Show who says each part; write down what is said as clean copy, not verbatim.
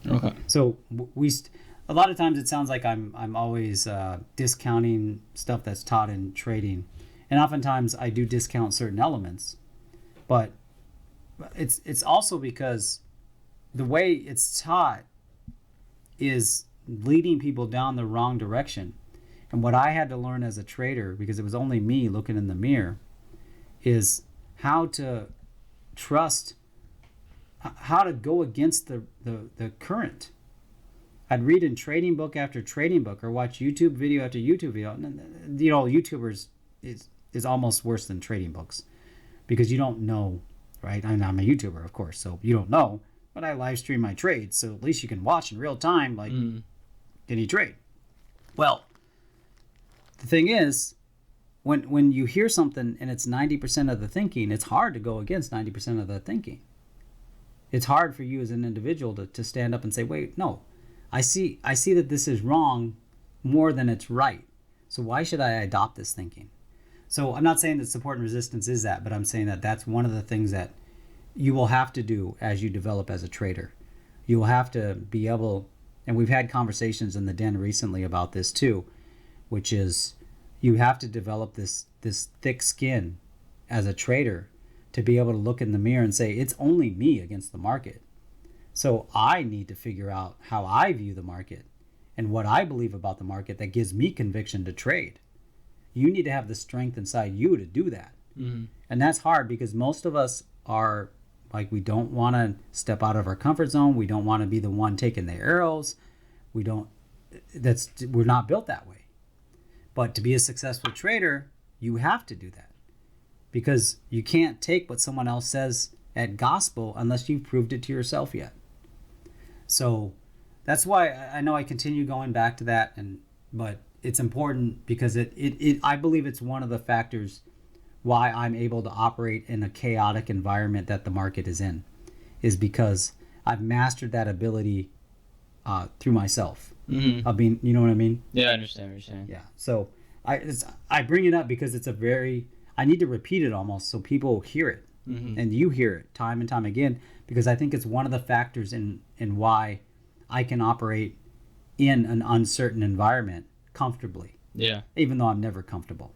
Speaker 1: Okay.
Speaker 2: So a lot of times it sounds like I'm always discounting stuff that's taught in trading, and oftentimes I do discount certain elements, but it's also because the way it's taught is leading people down the wrong direction. And what I had to learn as a trader, because it was only me looking in the mirror, is how to trust, how to go against the current. I'd read in trading book after trading book or watch YouTube video after YouTube video. You know, YouTubers is almost worse than trading books because you don't know, right? I'm a YouTuber, of course, so you don't know, but I live stream my trades, so at least you can watch in real time, like any trade. Well, the thing is, when you hear something and it's 90% of the thinking, it's hard to go against 90% of the thinking. It's hard for you as an individual to stand up and say, wait, no, I see that this is wrong more than it's right. So why should I adopt this thinking? So I'm not saying that support and resistance is that, but I'm saying that that's one of the things that you will have to do as you develop as a trader. You will have to be able, and we've had conversations in the den recently about this too, which is you have to develop this thick skin as a trader to be able to look in the mirror and say, it's only me against the market. So I need to figure out how I view the market and what I believe about the market that gives me conviction to trade. You need to have the strength inside you to do that. Mm-hmm. And that's hard because most of us are like, we don't want to step out of our comfort zone. We don't want to be the one taking the arrows. We're not built that way. But to be a successful trader, you have to do that because you can't take what someone else says at gospel unless you've proved it to yourself yet. So that's why I know I continue going back to that, but it's important because I believe it's one of the factors why I'm able to operate in a chaotic environment that the market is in, is because I've mastered that ability through myself. Mm-hmm. Of being, you know what I mean?
Speaker 1: Yeah, I understand what you're saying.
Speaker 2: Yeah. So I bring it up because I need to repeat it almost so people hear it. Mm-hmm. And you hear it time and time again, because I think it's one of the factors in why I can operate in an uncertain environment comfortably.
Speaker 1: Yeah.
Speaker 2: Even though I'm never comfortable.